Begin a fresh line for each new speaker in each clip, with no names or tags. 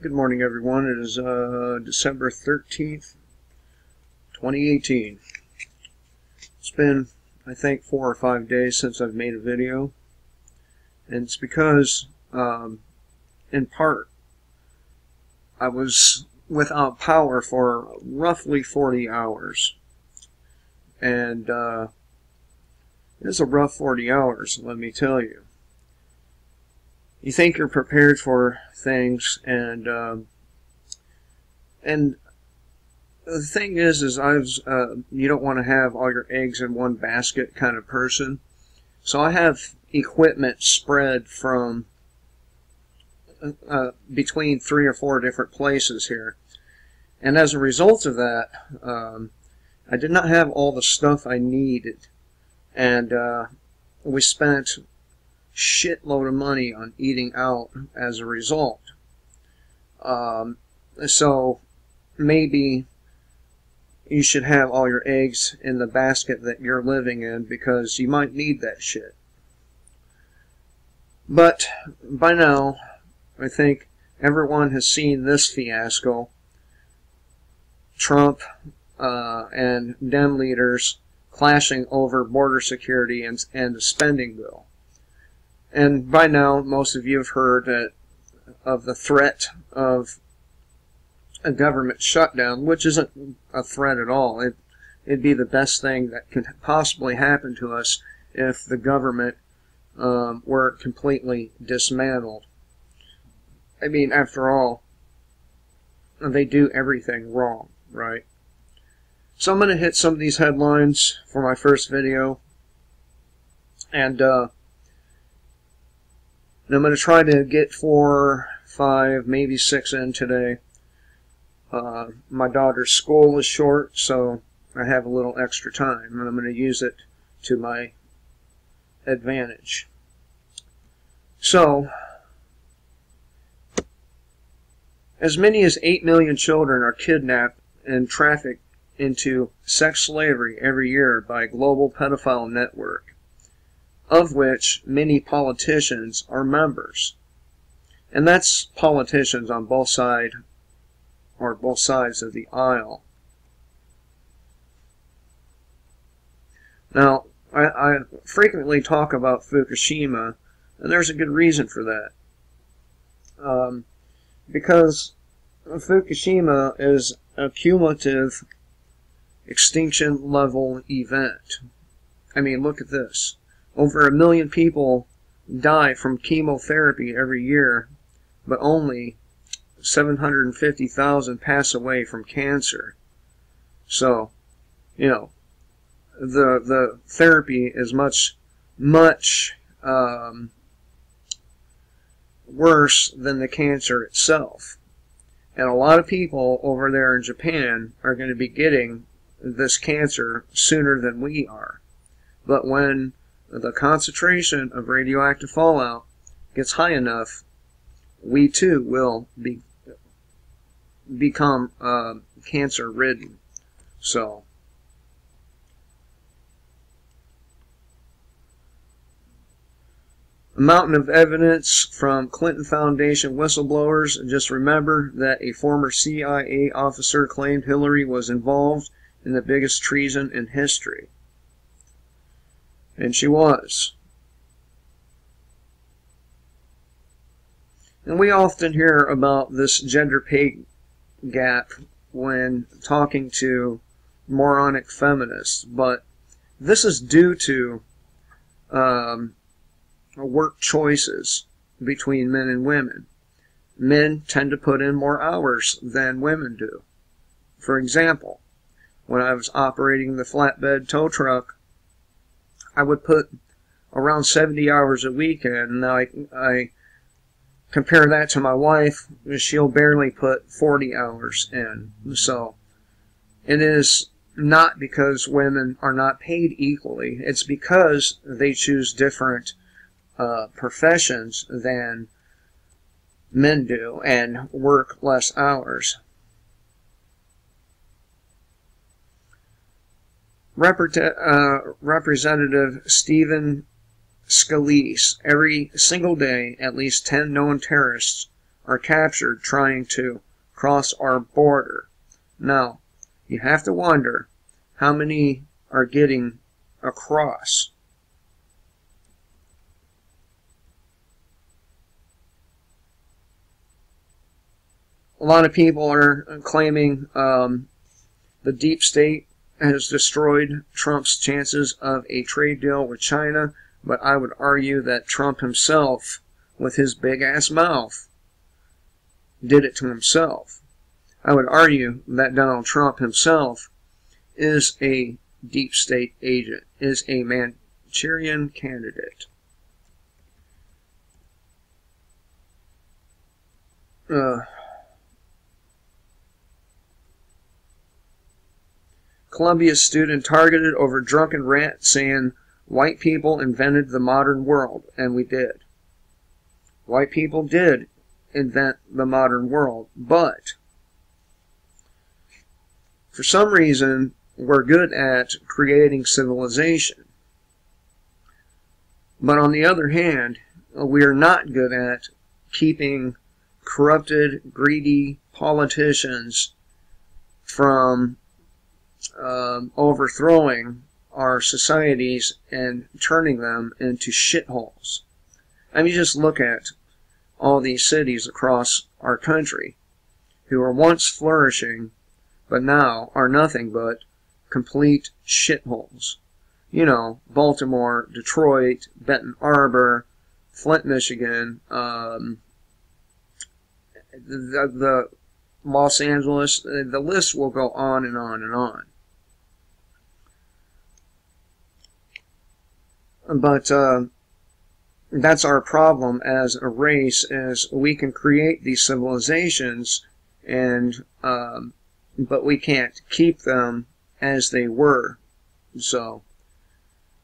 Good morning, everyone. It is December 13th, 2018. It's been, I think, 4 or 5 days since I've made a video. And it's because, in part, I was without power for roughly 40 hours. And it was a rough 40 hours, let me tell you. You think you're prepared for things, and the thing is I was you don't want to have all your eggs in one basket kind of person. So I have equipment spread from between 3 or 4 different places here, and as a result of that, I did not have all the stuff I needed, and we spent shitload of money on eating out as a result. So maybe you should have all your eggs in the basket that you're living in, because you might need that shit. But by now, I think everyone has seen this fiasco. Trump and Dem leaders clashing over border security and the spending bill. And by now, most of you have heard of the threat of a government shutdown, which isn't a threat at all. It'd be the best thing that could possibly happen to us if the government were completely dismantled. I mean, after all, they do everything wrong, right? So I'm going to hit some of these headlines for my first video, and I'm going to try to get 4, 5, maybe 6 in today. My daughter's school is short, so I have a little extra time, and I'm going to use it to my advantage. So, as many as 8 million children are kidnapped and trafficked into sex slavery every year by a global pedophile network, of which many politicians are members. And that's politicians on both sides of the aisle. Now, I frequently talk about Fukushima, and there's a good reason for that. Because Fukushima is a cumulative extinction level event. I mean, look at this. Over 1 million people die from chemotherapy every year, but only 750,000 pass away from cancer. So, you know, the therapy is much worse than the cancer itself. And a lot of people over there in Japan are going to be getting this cancer sooner than we are. But when the concentration of radioactive fallout gets high enough, we too will become cancer-ridden. So, a mountain of evidence from Clinton Foundation whistleblowers. Just remember that a former CIA officer claimed Hillary was involved in the biggest treason in history. And she was. And we often hear about this gender pay gap when talking to moronic feminists, but this is due to work choices between men and women. Men tend to put in more hours than women do. For example, when I was operating the flatbed tow truck, I would put around 70 hours a week in, and now I compare that to my wife. She'll barely put 40 hours in. So it is not because women are not paid equally. It's because they choose different professions than men do and work less hours. Representative Stephen Scalise, every single day at least 10 known terrorists are captured trying to cross our border. Now, you have to wonder how many are getting across. A lot of people are claiming the deep state has destroyed Trump's chances of a trade deal with China, but I would argue that Trump himself, with his big-ass mouth, did it to himself. I would argue that Donald Trump himself is a deep state agent, is a Manchurian candidate. Columbia student targeted over drunken rant saying white people invented the modern world, and we did. White people did invent the modern world, but for some reason we're good at creating civilization. But on the other hand, we are not good at keeping corrupted, greedy politicians from overthrowing our societies and turning them into shitholes. I mean, just look at all these cities across our country who were once flourishing, but now are nothing but complete shitholes. You know, Baltimore, Detroit, Benton Harbor, Flint, Michigan, the Los Angeles, the list will go on and on and on. But that's our problem as a race, is we can create these civilizations, and but we can't keep them as they were. So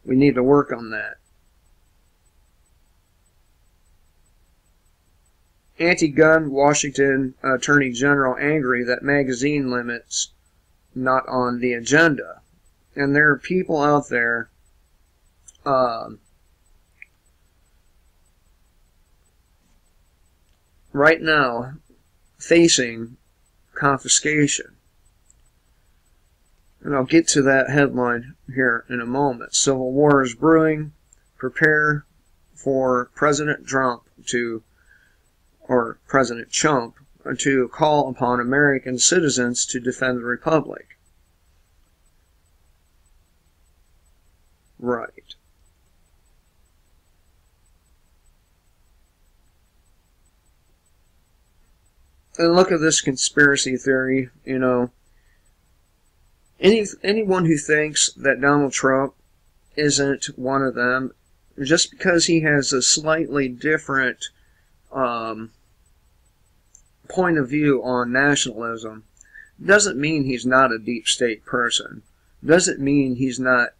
we need to work on that. Anti-gun Washington Attorney General angry that magazine limits not on the agenda. And there are people out there right now facing confiscation. And I'll get to that headline here in a moment. Civil war is brewing. Prepare for President Trump to call upon American citizens to defend the Republic. Right. And look at this conspiracy theory, you know. Anyone who thinks that Donald Trump isn't one of them, just because he has a slightly different point of view on nationalism, doesn't mean he's not a deep state person. Doesn't mean he's not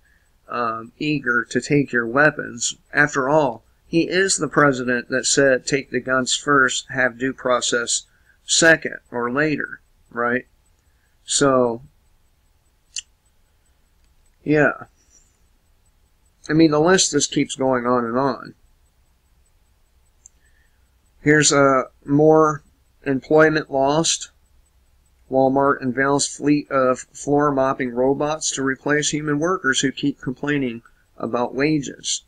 eager to take your weapons. After all, he is the president that said take the guns first, have due process second or later, right? So, yeah. I mean, the list just keeps going on and on. Here's more employment lost. Walmart unveils fleet of floor mopping robots to replace human workers who keep complaining about wages.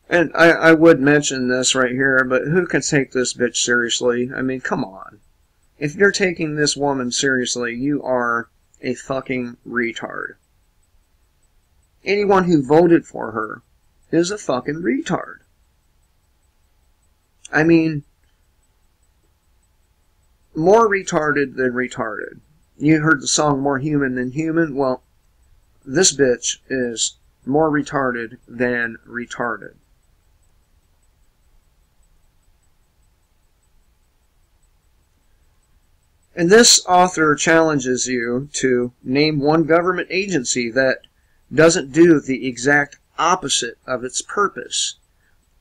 And I would mention this right here, but who can take this bitch seriously? I mean, come on. If you're taking this woman seriously, you are a fucking retard. Anyone who voted for her is a fucking retard. I mean, more retarded than retarded. You heard the song More Human Than Human? Well, this bitch is more retarded than retarded. And this author challenges you to name one government agency that doesn't do the exact opposite of its purpose.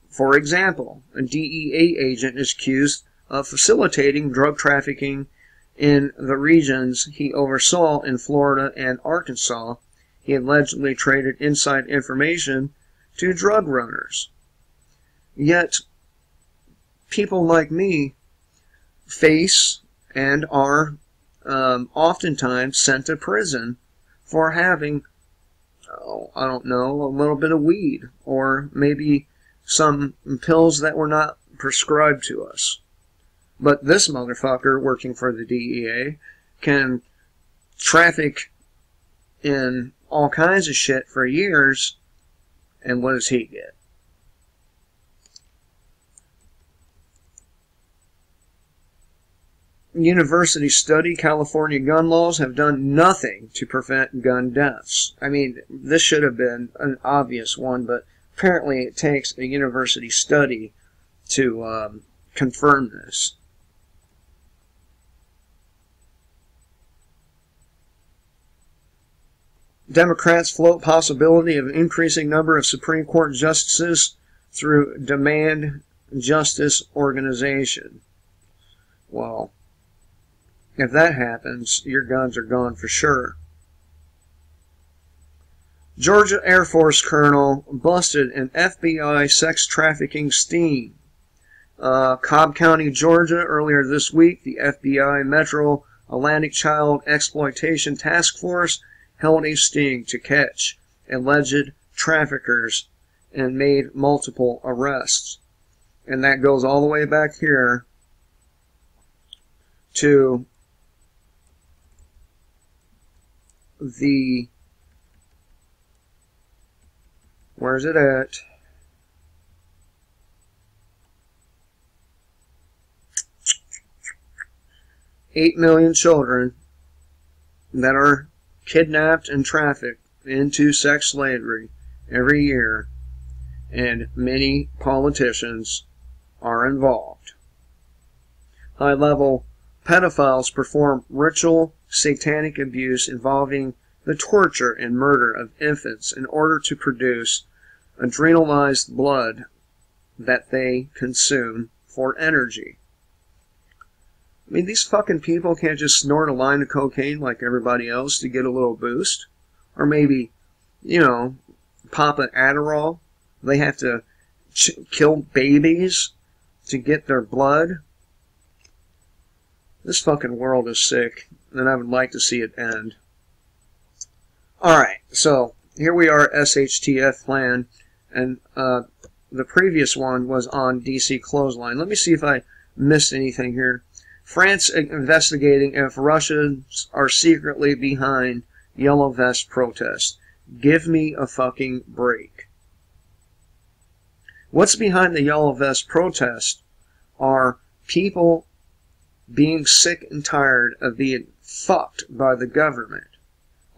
For example, a DEA agent is accused of facilitating drug trafficking in the regions he oversaw in Florida and Arkansas, he allegedly traded inside information to drug runners. Yet, people like me face and are oftentimes sent to prison for having, I don't know, a little bit of weed or maybe some pills that were not prescribed to us. But this motherfucker working for the DEA can traffic in all kinds of shit for years, and what does he get? University study, California gun laws have done nothing to prevent gun deaths. I mean, this should have been an obvious one, but apparently it takes a university study to confirm this. Democrats float possibility of increasing number of Supreme Court justices through Demand Justice Organization. Well, if that happens, your guns are gone for sure. Georgia Air Force Colonel busted in FBI sex trafficking sting. Cobb County, Georgia, earlier this week, the FBI Metro Atlantic Child Exploitation Task Force held a sting to catch alleged traffickers and made multiple arrests. And that goes all the way back here to the, where's it at? $8 million children that are kidnapped and trafficked into sex slavery every year, and many politicians are involved. High-level pedophiles perform ritual satanic abuse involving the torture and murder of infants in order to produce adrenalized blood that they consume for energy. I mean, these fucking people can't just snort a line of cocaine like everybody else to get a little boost. Or maybe, you know, pop an Adderall. They have to kill babies to get their blood. This fucking world is sick, and I would like to see it end. Alright, so here we are, SHTF plan, and the previous one was on DC Clothesline. Let me see if I missed anything here. France investigating if Russians are secretly behind Yellow Vest protests. Give me a fucking break. What's behind the Yellow Vest protest are people being sick and tired of being fucked by the government,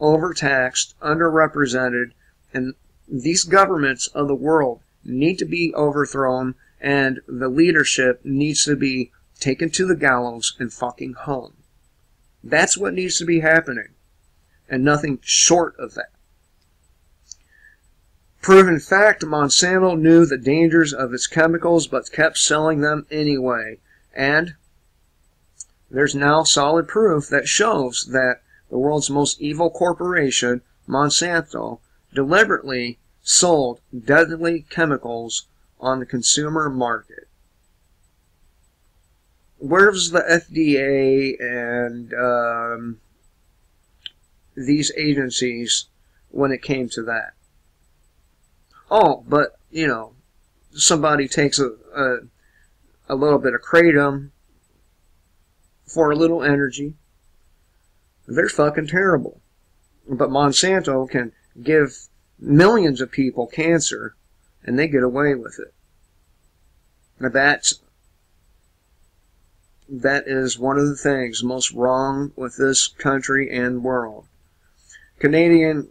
overtaxed, underrepresented, and these governments of the world need to be overthrown, and the leadership needs to be taken to the gallows and fucking hung. That's what needs to be happening, and nothing short of that. Proven fact, Monsanto knew the dangers of its chemicals but kept selling them anyway, and there's now solid proof that shows that the world's most evil corporation, Monsanto, deliberately sold deadly chemicals on the consumer market. Where's the FDA and these agencies when it came to that? Oh, but, you know, somebody takes a little bit of kratom for a little energy. They're fucking terrible. But Monsanto can give millions of people cancer, and they get away with it. Now that is one of the things most wrong with this country and world. Canadian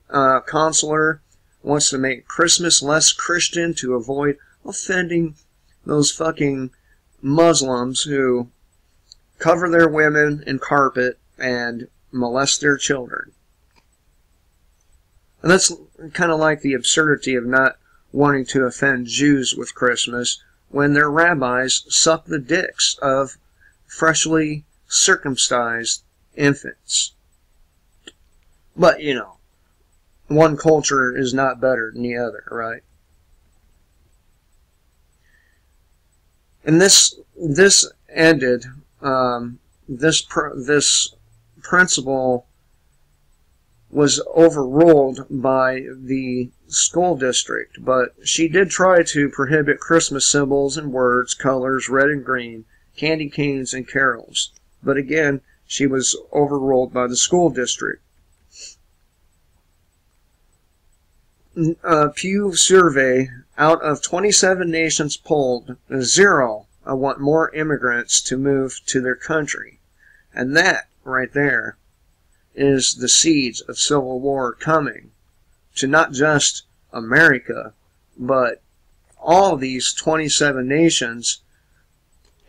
consular wants to make Christmas less Christian to avoid offending those fucking Muslims who cover their women in carpet and molest their children. And that's kind of like the absurdity of not wanting to offend Jews with Christmas when their rabbis suck the dicks of freshly circumcised infants. But, you know, one culture is not better than the other, right? And this ended. This principle was overruled by the school district, but she did try to prohibit Christmas symbols and words, colors, red and green, candy canes, and carols. But again, she was overruled by the school district. Pew survey, out of 27 nations polled, 0 want more immigrants to move to their country. And that, right there, is the seeds of civil war coming to not just America, but all these 27 nations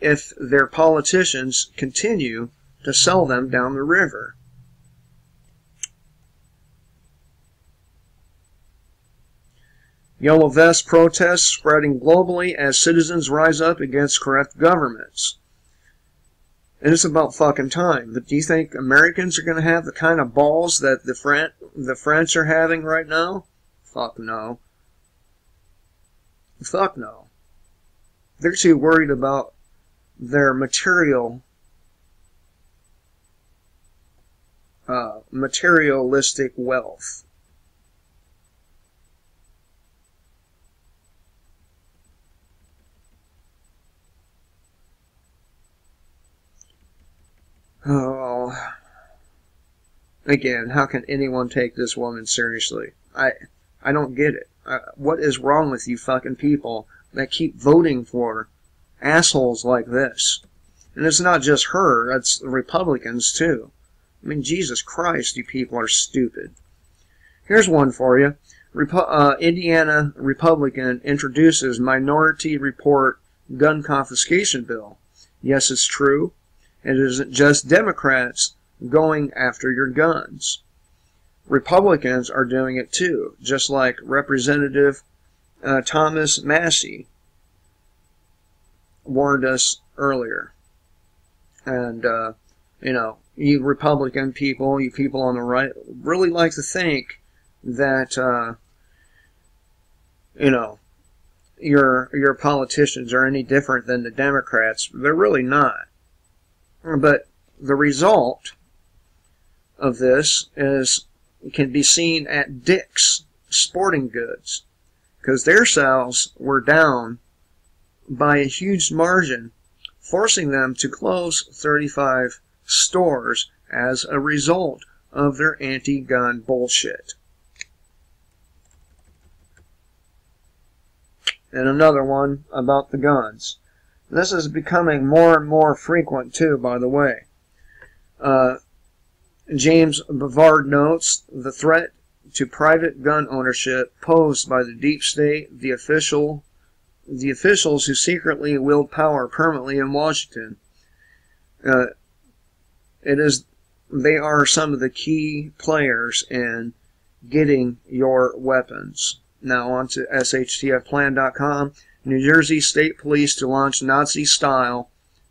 if their politicians continue to sell them down the river. Yellow Vest protests spreading globally as citizens rise up against corrupt governments. And it's about fucking time. But do you think Americans are going to have the kind of balls that the French are having right now? Fuck no. Fuck no. They're too worried about their materialistic wealth. Oh, again, how can anyone take this woman seriously? I don't get it. What is wrong with you fucking people that keep voting for assholes like this? And it's not just her, it's the Republicans too. I mean, Jesus Christ, you people are stupid. Here's one for you. Indiana Republican introduces Minority Report gun confiscation bill. Yes, it's true. It isn't just Democrats going after your guns. Republicans are doing it too, just like Representative Thomas Massie warned us earlier. And, you Republican people, you people on the right, really like to think that, your politicians are any different than the Democrats. They're really not. But the result of this can be seen at Dick's Sporting Goods, because their sales were down by a huge margin, forcing them to close 35 stores as a result of their anti-gun bullshit. And another one about the guns. This is becoming more and more frequent too, by the way. James Bavard notes, the threat to private gun ownership posed by the deep state, the officials who secretly wield power permanently in Washington. They are some of the key players in getting your weapons. Now on to shtfplan.com. New Jersey State Police to launch Nazi-style,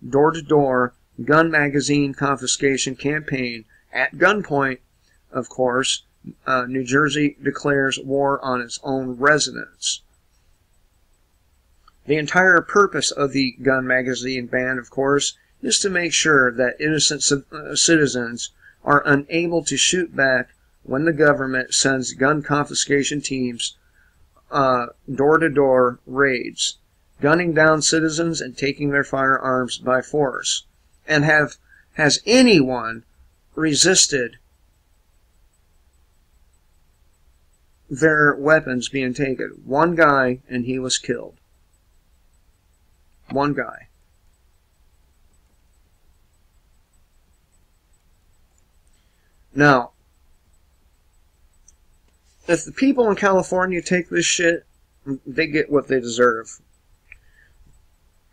door-to-door gun magazine confiscation campaign at gunpoint. Of course, New Jersey declares war on its own residents. The entire purpose of the gun magazine ban, of course, is to make sure that innocent citizens are unable to shoot back when the government sends gun confiscation teams door-to-door raids, gunning down citizens and taking their firearms by force. And has anyone resisted their weapons being taken? One guy, and he was killed. One guy. Now, if the people in California take this shit, they get what they deserve.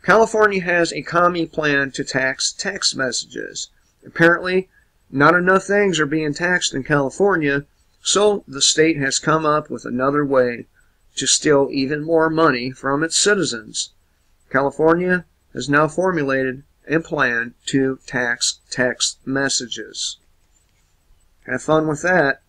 California has a commie plan to tax text messages. Apparently, not enough things are being taxed in California, so the state has come up with another way to steal even more money from its citizens. California has now formulated a plan to tax text messages. Have fun with that.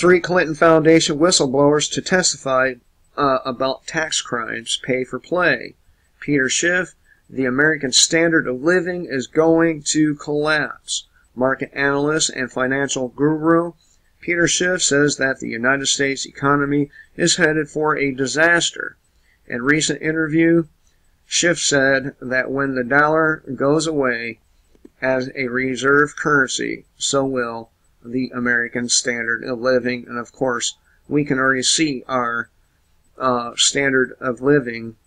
3 Clinton Foundation whistleblowers to testify about tax crimes. Pay for play. Peter Schiff, the American standard of living is going to collapse. Market analyst and financial guru Peter Schiff says that the United States economy is headed for a disaster. In a recent interview, Schiff said that when the dollar goes away as a reserve currency, so will the American standard of living. And of course, we can already see our standard of living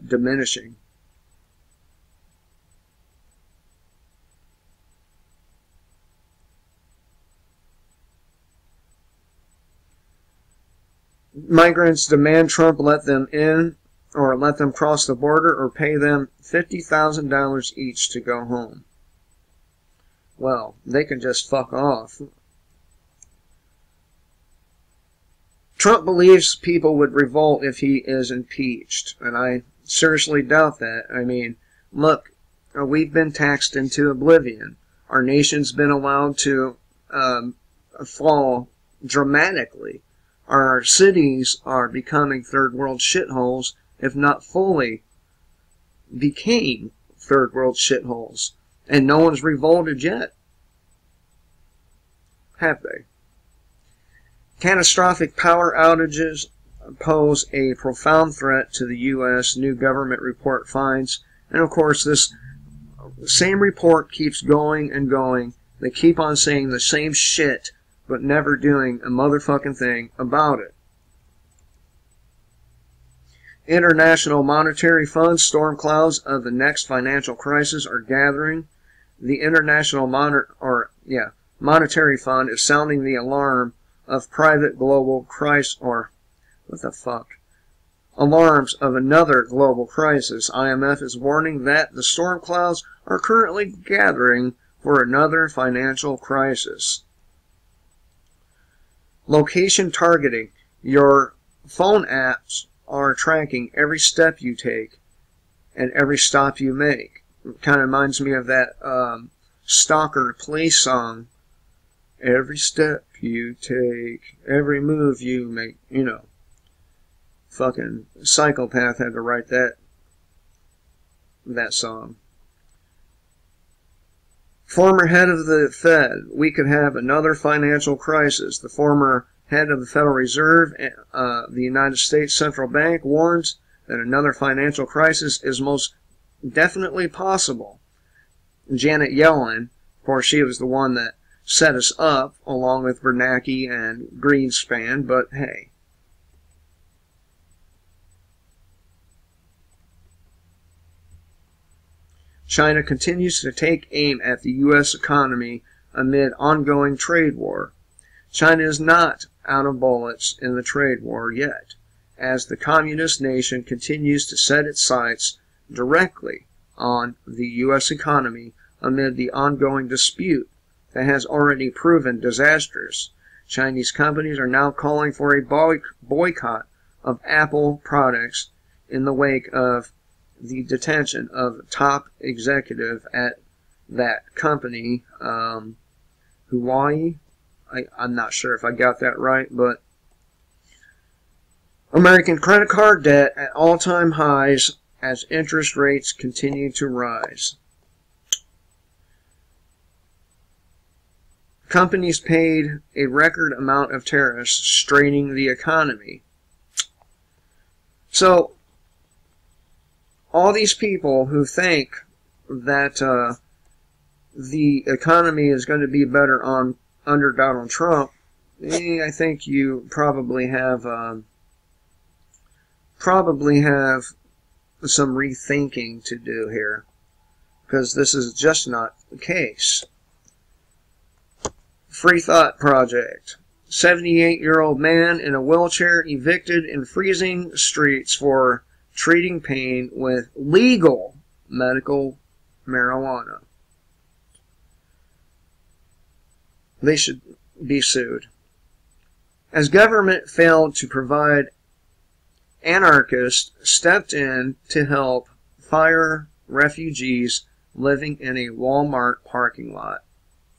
diminishing. Migrants demand Trump let them in, or let them cross the border, or pay them $50,000 each to go home. Well, they can just fuck off. Trump believes people would revolt if he is impeached, and I seriously doubt that. I mean, look, we've been taxed into oblivion. Our nation's been allowed to fall dramatically. Our cities are becoming third world shitholes, if not fully became third world shitholes. And no one's revolted yet. Have they? Catastrophic power outages pose a profound threat to the U.S., new government report finds. And of course, this same report keeps going and going. They keep on saying the same shit, but never doing a motherfucking thing about it. International Monetary Fund, storm clouds of the next financial crisis are gathering. The International Monetary Fund is sounding the alarm of private global crisis, or what the fuck? Alarms of another global crisis. IMF is warning that the storm clouds are currently gathering for another financial crisis. Location targeting. Your phone apps are tracking every step you take and every stop you make. It kind of reminds me of that Stalker Police song. Every step you take, every move you make, you know. Fucking Psychopath had to write that song. Former head of the Fed. We could have another financial crisis. The former head of the Federal Reserve, the United States Central Bank, warns that another financial crisis is most definitely possible. Janet Yellen, of course, she was the one that set us up, along with Bernanke and Greenspan, but hey. China continues to take aim at the U.S. economy amid ongoing trade war. China is not out of bullets in the trade war yet, as the communist nation continues to set its sights directly on the U.S. economy amid the ongoing dispute that has already proven disastrous. Chinese companies are now calling for a boycott of Apple products in the wake of the detention of a top executive at that company, Huawei. I'm not sure if I got that right, but American credit card debt at all-time highs as interest rates continue to rise. Companies paid a record amount of tariffs, straining the economy. So, all these people who think that the economy is going to be better under Donald Trump, I think you probably have some rethinking to do here, because this is just not the case. Free Thought Project. 78-year-old man in a wheelchair evicted in freezing streets for treating pain with legal medical marijuana. They should be sued. As government failed to provide, anarchists stepped in to help fire refugees living in a Walmart parking lot.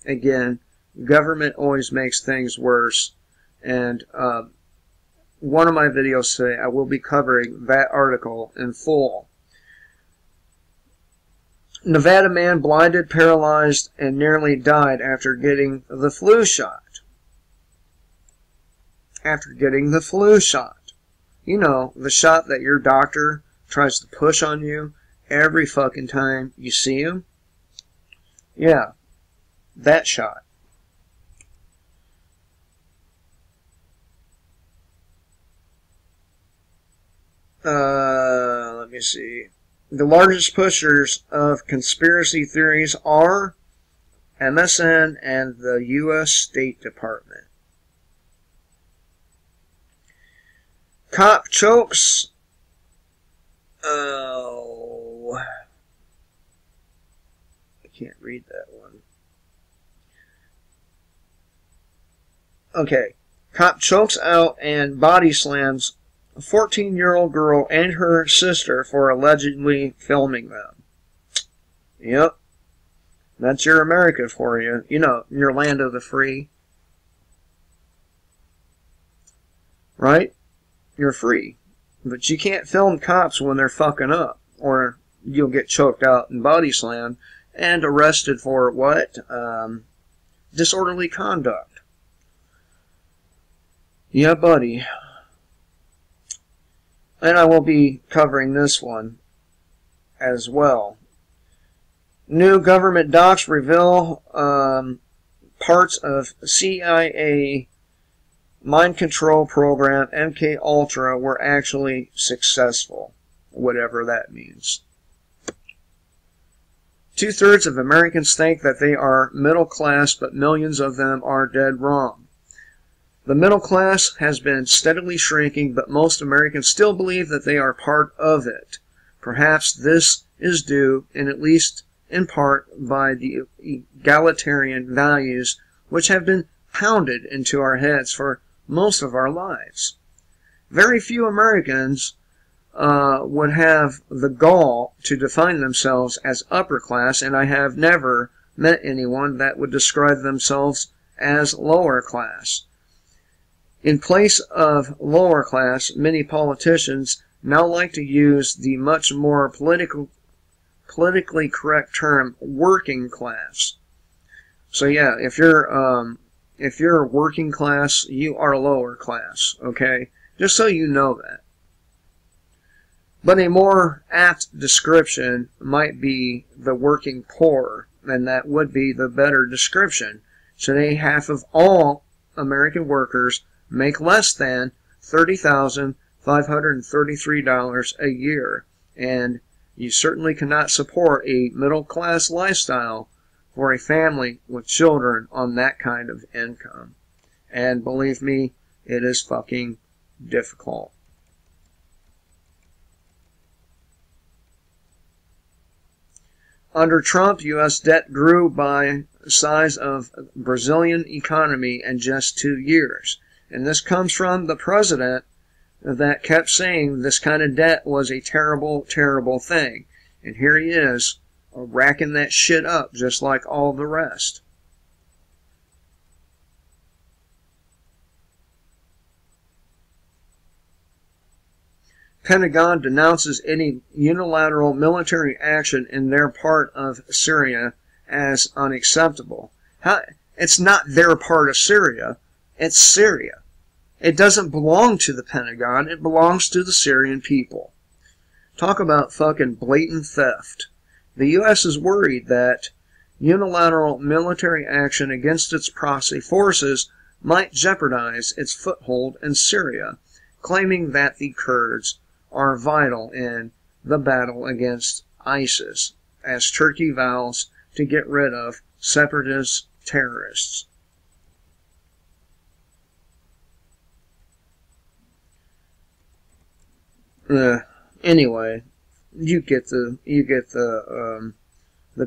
Again, government always makes things worse. And one of my videos today, I will be covering that article in full. Nevada man blinded, paralyzed, and nearly died after getting the flu shot. You know, the shot that your doctor tries to push on you every fucking time you see him. Yeah, that shot. Let me see. The largest pushers of conspiracy theories are MSN and the U.S. State Department. Cop chokes. Oh, I can't read that one. Okay. Cop chokes out and body slams a 14-year-old girl and her sister for allegedly filming them. Yep. That's your America for you. You know, your land of the free. Right? You're free. But you can't film cops when they're fucking up, or you'll get choked out and body slammed and arrested for what? Disorderly conduct. Yeah, buddy. And I will be covering this one as well. New government docs reveal parts of CIA mind control program MK Ultra were actually successful, whatever that means. 2/3 of Americans think that they are middle class, but millions of them are dead wrong. The middle class has been steadily shrinking, but most Americans still believe that they are part of it. Perhaps this is due, and at least in part, by the egalitarian values which have been pounded into our heads for most of our lives. Very few Americans would have the gall to define themselves as upper class, and I have never met anyone that would describe themselves as lower class. In place of lower class, many politicians now like to use the much more politically correct term working class. So yeah, if you're working class, you are lower class, okay? Just so you know that. But a more apt description might be the working poor, and that would be the better description. Today, half of all American workers make less than $30,533 a year, and you certainly cannot support a middle-class lifestyle for a family with children on that kind of income. And believe me, it is fucking difficult. Under Trump, U.S. debt grew by the size of Brazilian economy in just 2 years. And this comes from the president that kept saying this kind of debt was a terrible, terrible thing. And here he is, racking that shit up just like all the rest. Pentagon denounces any unilateral military action in their part of Syria as unacceptable. It's not their part of Syria, it's Syria. It doesn't belong to the Pentagon, it belongs to the Syrian people. Talk about fucking blatant theft. The U.S. is worried that unilateral military action against its proxy forces might jeopardize its foothold in Syria, claiming that the Kurds are vital in the battle against ISIS, as Turkey vows to get rid of separatist terrorists. Anyway, you get the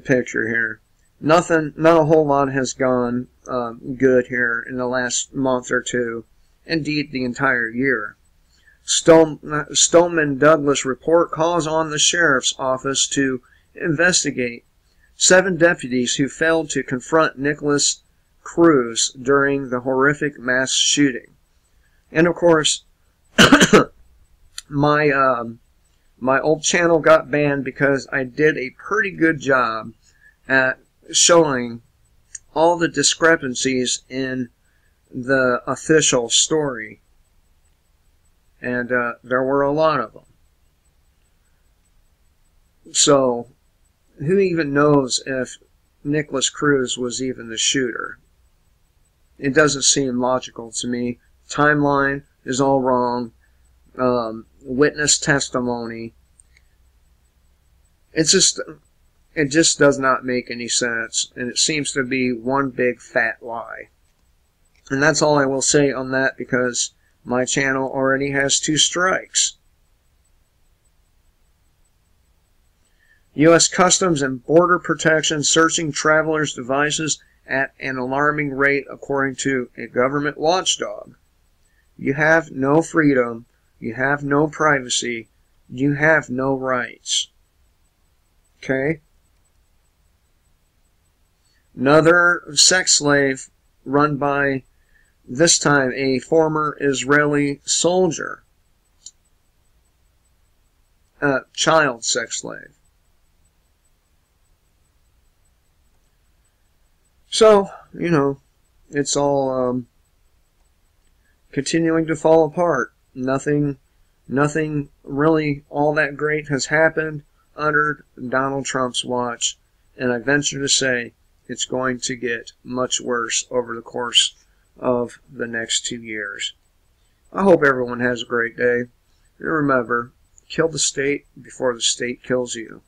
picture here. Not a whole lot has gone good here in the last month or two. Indeed, the entire year. Stoneman Douglas report calls on the sheriff's office to investigate 7 deputies who failed to confront Nicholas Cruz during the horrific mass shooting. And of course, my old channel got banned because I did a pretty good job at showing all the discrepancies in the official story. And there were a lot of them. So, who even knows if Nikolas Cruz was even the shooter? It doesn't seem logical to me. Timeline is all wrong. Witness testimony. It just does not make any sense, and it seems to be one big fat lie. And that's all I will say on that, because my channel already has 2 strikes. U.S. Customs and Border Protection searching travelers' devices at an alarming rate, according to a government watchdog. You have no freedom. You have no privacy. You have no rights. Okay? Another sex slave run by, this time, a former Israeli soldier. Child sex slave. So, you know, it's all continuing to fall apart. Nothing really all that great has happened under Donald Trump's watch, and I venture to say it's going to get much worse over the course of the next 2 years. I hope everyone has a great day. And remember, kill the state before the state kills you.